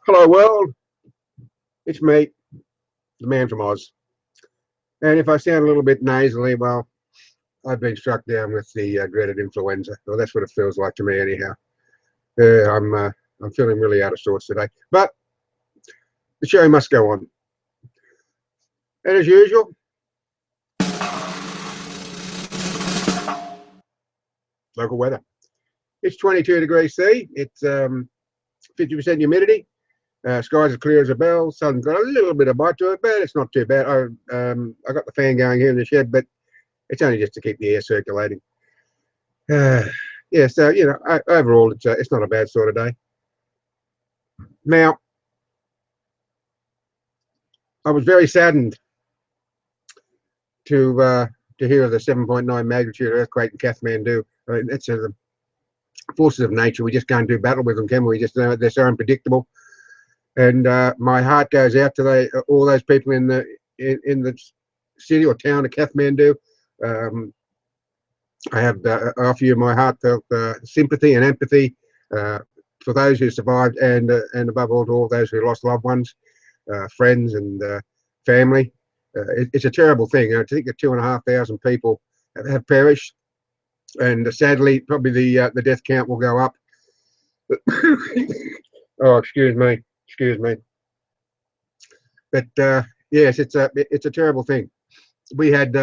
Hello world, it's me, the man from Oz. And if I sound a little bit nasally, well, I've been struck down with the dreaded influenza. Well, that's what it feels like to me anyhow. I'm feeling really out of sorts today. But the show must go on. And as usual, local weather. It's 22 degrees C. It's 50% humidity. Skies are clear as a bell. Sun's got a little bit of bite to it, but it's not too bad. I got the fan going here in the shed, but it's only just to keep the air circulating. Yeah, so overall, it's not a bad sort of day. Now, I was very saddened to hear of the 7.9 magnitude earthquake in Kathmandu. I mean, it's the forces of nature. We just can't do battle with them, can we? Just they're so unpredictable. And my heart goes out to all those people in the city or town of Kathmandu. I have offer you my heartfelt sympathy and empathy for those who survived, and above all, to all those who lost loved ones, friends, and family. It's a terrible thing. I think that 2,500 people have perished, and sadly, probably the death count will go up. Oh, excuse me. But yes, it's a terrible thing. We had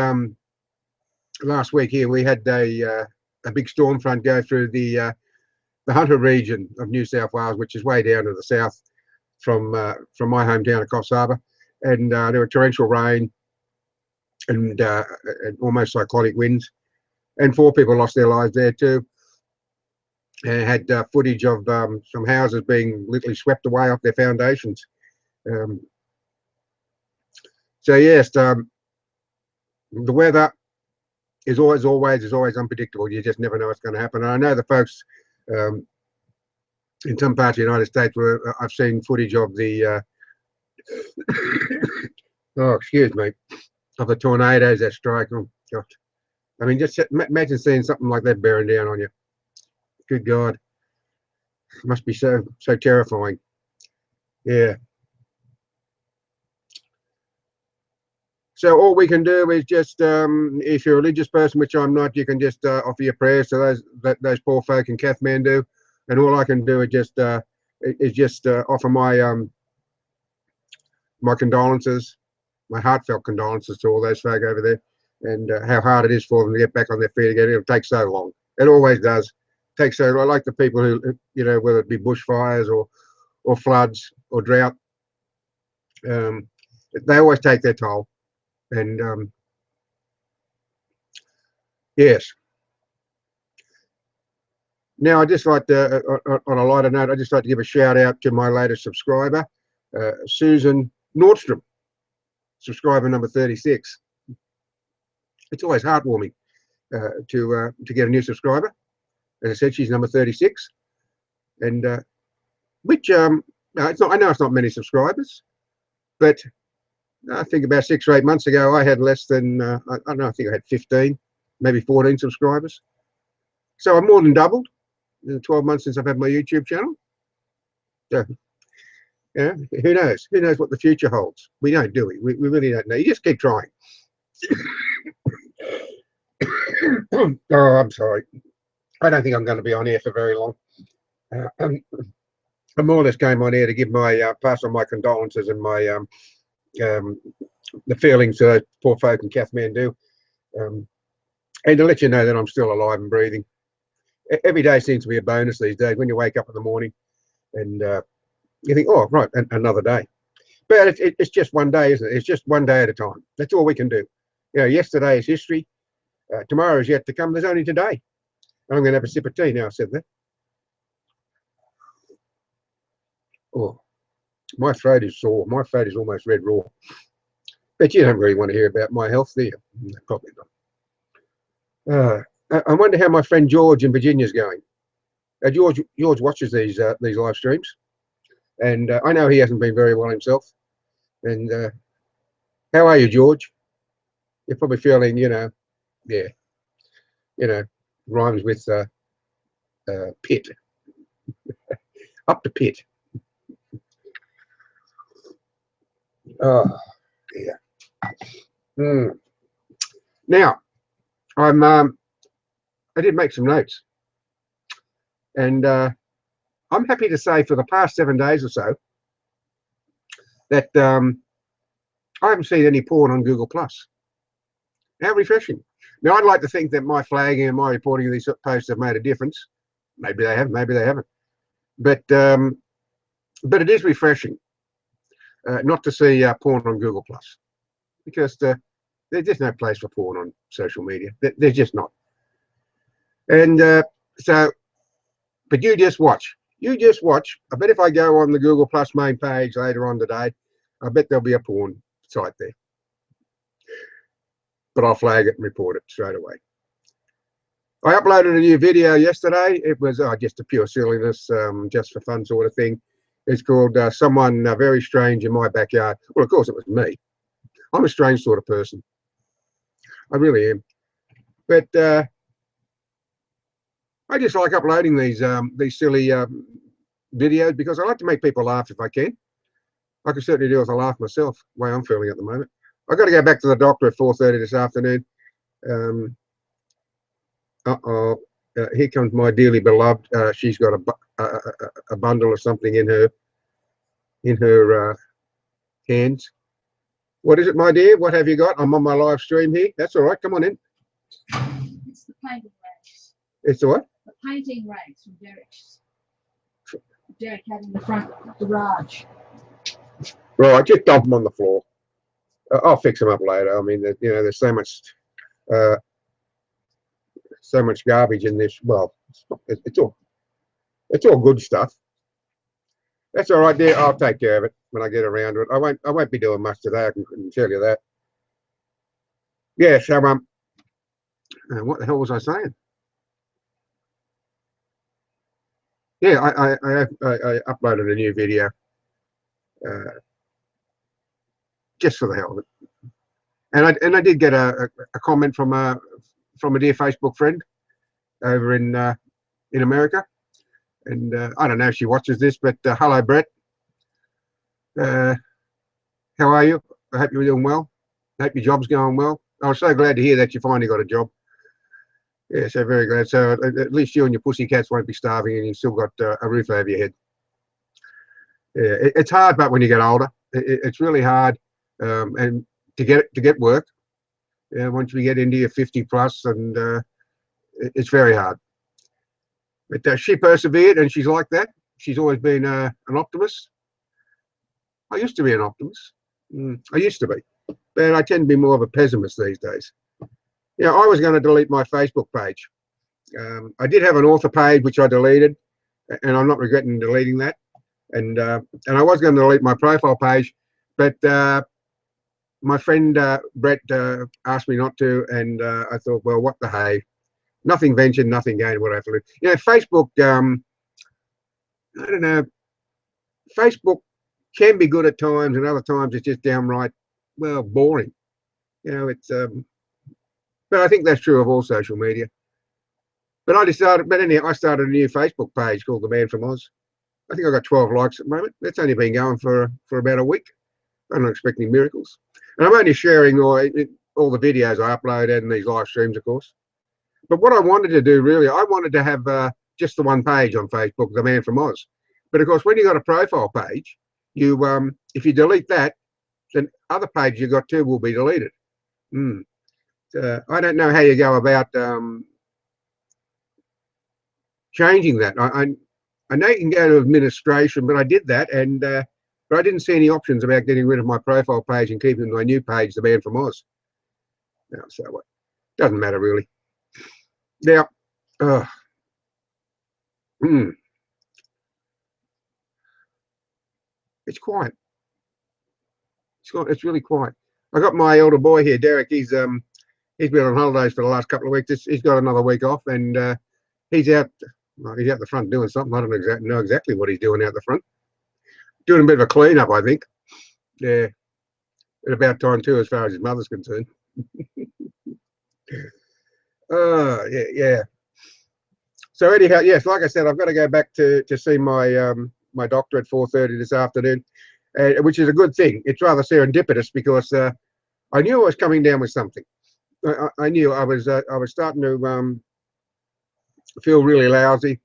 last week here. We had a big storm front go through the Hunter region of New South Wales, which is way down to the south from my hometown of Coffs Harbour, and there were torrential rain and almost cyclonic winds, and 4 people lost their lives there too. And had footage of some houses being literally swept away off their foundations. So yes, the weather is always unpredictable. You just never know what's going to happen. And I know the folks in some parts of the United States where I've seen footage of the oh, excuse me, of the tornadoes that strike. Oh, God. I mean, just imagine seeing something like that bearing down on you. Good God, it must be so terrifying. Yeah. So all we can do is just, if you're a religious person, which I'm not, you can just offer your prayers to those poor folk in Kathmandu, and all I can do is just offer my condolences, my heartfelt condolences to all those folk over there, and how hard it is for them to get back on their feet again. It'll take so long. It always does. It takes so long. I like the people who, whether it be bushfires or floods or drought, they always take their toll. And yes. Now, I just like to, on a lighter note, I just like to give a shout out to my latest subscriber, Susan Nordstrom, subscriber number 36. It's always heartwarming to get a new subscriber. As I said, she's number 36, and which it's not. I know it's not many subscribers, but I think about 6 or 8 months ago I had less than I don't know. I think I had 15, maybe 14 subscribers. So I've more than doubled in the 12 months since I've had my YouTube channel. So, yeah, who knows? Who knows what the future holds? We don't, do we? We really don't know. You just keep trying. Oh, I'm sorry. I don't think I'm going to be on here for very long. I more or less came on here to give my pass on my condolences and my the feelings to those poor folk in Kathmandu, and to let you know that I'm still alive and breathing. Every day seems to be a bonus these days when you wake up in the morning and you think, oh, right, another day. But it's just one day, isn't it? It's just one day at a time. That's all we can do. Yesterday is history. Tomorrow is yet to come. There's only today. I'm going to have a sip of tea now I said that. Oh, my throat is sore. My throat is almost red raw. But you don't really want to hear about my health, do you? No, probably not. I wonder how my friend George in Virginia is going. George watches these live streams, and I know he hasn't been very well himself. And how are you, George? You're probably feeling, rhymes with pit, up to pit. Oh, yeah. Now, I did make some notes, and I'm happy to say for the past 7 days or so that I haven't seen any porn on Google Plus. How refreshing! Now, I'd like to think that my flagging and my reporting of these posts have made a difference. Maybe they have, maybe they haven't. But it is refreshing not to see porn on Google Plus, because there's just no place for porn on social media. There's just not. And but you just watch. You just watch. I bet if I go on the Google Plus main page later on today, I bet there'll be a porn site there. But I'll flag it and report it straight away. I uploaded a new video yesterday. It was just a pure silliness, just for fun sort of thing. It's called Someone Very Strange in My Backyard. Well, of course, it was me. I'm a strange sort of person. I really am. But I just like uploading these silly videos because I like to make people laugh if I can. I can certainly do with a laugh myself, the way I'm feeling at the moment. I've got to go back to the doctor at 4:30 this afternoon. Here comes my dearly beloved. She's got a bundle of something in her hands. What is it, my dear? What have you got? I'm on my live stream here. That's all right. Come on in. It's the painting rags. It's the what? The painting rags from Derek's. Derek had in the front garage. Right, just dump them on the floor. I'll fix them up later. I mean, there's so much garbage in this. Well, it's all good stuff. That's all right, dear. I'll take care of it when I get around to it. I won't be doing much today. I can tell you that. Yeah. So what the hell was I saying? Yeah, I uploaded a new video. Just for the hell of it, and I did get a comment from a dear Facebook friend over in America, and I don't know if she watches this, but hello, Brett. How are you? I hope you're doing well. I hope your job's going well. I was so glad to hear that you finally got a job. Yeah, so very glad. So at least you and your pussycats won't be starving, and you've still got a roof over your head. Yeah, it's hard, but when you get older, it's really hard. And to get work, once we get into your 50 plus, and it's very hard. But she persevered, and she's like that. She's always been an optimist. I used to be an optimist. I used to be, but I tend to be more of a pessimist these days. Yeah, I was going to delete my Facebook page. I did have an author page which I deleted, and I'm not regretting deleting that. And I was going to delete my profile page, but my friend Brett asked me not to, and I thought, well, what the hey? Nothing ventured, nothing gained. What I have to do? Facebook. I don't know. Facebook can be good at times, and other times it's just downright, well, boring. It's. But I think that's true of all social media. But I decided. But anyhow, I started a new Facebook page called The Man from Oz. I think I got 12 likes at the moment. That's only been going for about a week. I'm not expecting miracles. And I'm only sharing all the videos I upload and these live streams, of course. But what I wanted to do, really, I wanted to have just the one page on Facebook, The Man from Oz. But of course, when you got a profile page, you if you delete that, then other pages you got too will be deleted. I don't know how you go about changing that. I know you can go to administration, but I did that, and but I didn't see any options about getting rid of my profile page and keeping my new page, The Man from Oz. No, so what? Doesn't matter really. Now, it's quiet. It's really quiet. I got my elder boy here, Derek. He's been on holidays for the last couple of weeks. He's got another week off, and he's out. Well, he's out the front doing something. I don't know exactly what he's doing out the front. Doing a bit of a clean up, I think. Yeah, at about time too, as far as his mother's concerned. Yeah. So anyhow, yes, like I said, I've got to go back to see my my doctor at 4:30 this afternoon. which is a good thing. It's rather serendipitous because I knew I was coming down with something. I knew I was starting to feel really lousy,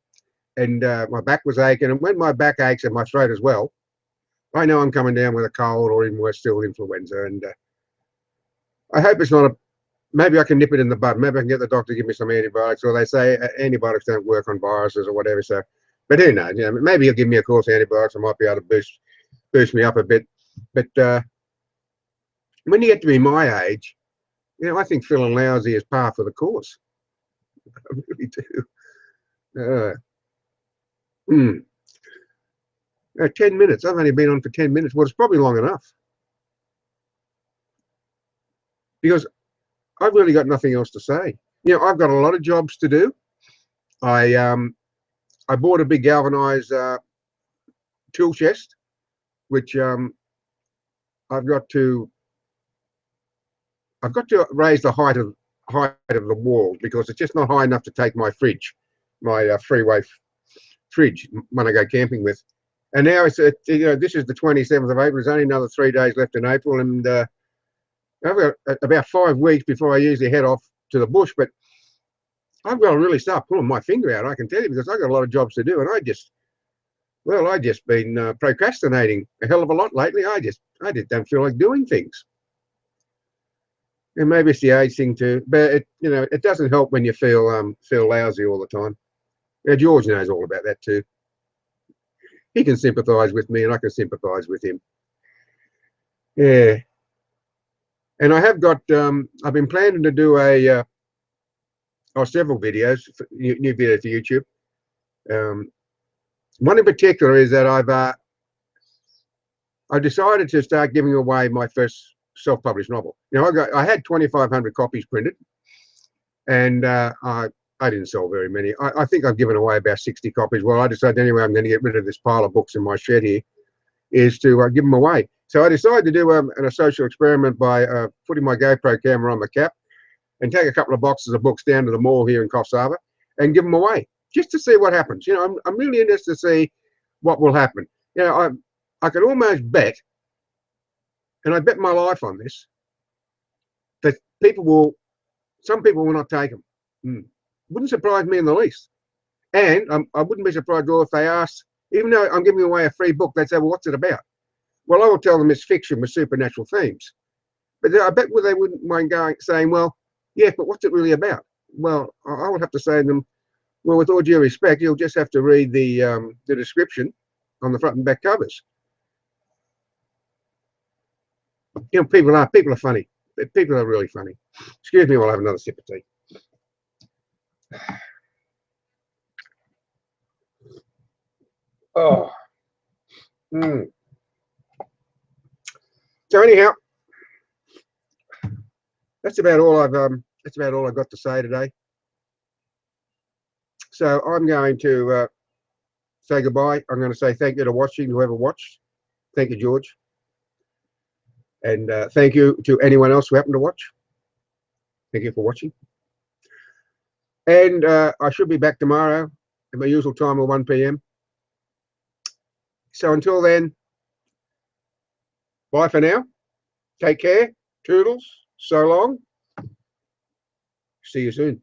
and my back was aching. And when my back aches and my throat as well, I know I'm coming down with a cold or even worse still, influenza. And I hope it's not a. Maybe I can nip it in the bud. Maybe I can get the doctor to give me some antibiotics, or they say antibiotics don't work on viruses or whatever. So, but who knows? You know, maybe he'll give me a course of antibiotics. I might be able to boost me up a bit. But when you get to be my age, you know, I think feeling lousy is par for the course. I really do. 10 minutes. I've only been on for 10 minutes. Well, it's probably long enough because I've really got nothing else to say. You know, I've got a lot of jobs to do. I bought a big galvanized tool chest, which I've got to raise the height of the wall because it's just not high enough to take my fridge, my freeway fridge when I go camping with. And now it's you know, this is the 27th of April. There's only another 3 days left in April, and I've got about 5 weeks before I usually head off to the bush. But I've got to really start pulling my finger out, I can tell you, because I've got a lot of jobs to do, and I just been procrastinating a hell of a lot lately. I just don't feel like doing things. And maybe it's the age thing too, but it doesn't help when you feel lousy all the time. Now, George knows all about that too. He can sympathise with me, and I can sympathise with him. Yeah. And I have got, I've been planning to do several videos, new videos for YouTube. One in particular is that I decided to start giving away my first self-published novel. You know, I had 2,500 copies printed, and I didn't sell very many. I think I've given away about 60 copies. Well, I decided anyway I'm going to get rid of this pile of books in my shed here, is to give them away. So I decided to do a social experiment by putting my GoPro camera on the cap and take a couple of boxes of books down to the mall here in Coffs Harbour and give them away, just to see what happens. You know, I'm really interested to see what will happen. You know, I could almost bet, and I bet my life on this, that some people will not take them. Wouldn't surprise me in the least. And I wouldn't be surprised at all if they asked, even though I'm giving away a free book, they'd say, well, what's it about? Well, I will tell them it's fiction with supernatural themes. But I bet they wouldn't mind saying, well, yeah, but what's it really about? Well, I would have to say to them, well, with all due respect, you'll just have to read the description on the front and back covers. You know, people are funny. People are really funny. Excuse me while I have another sip of tea. Oh. So anyhow, that's about all I've got to say today. So I'm going to say goodbye. I'm going to say thank you to watching, whoever watched. Thank you, George. And thank you to anyone else who happened to watch. Thank you for watching. And I should be back tomorrow at my usual time of 1 p.m. So until then, bye for now. Take care. Toodles. So long. See you soon.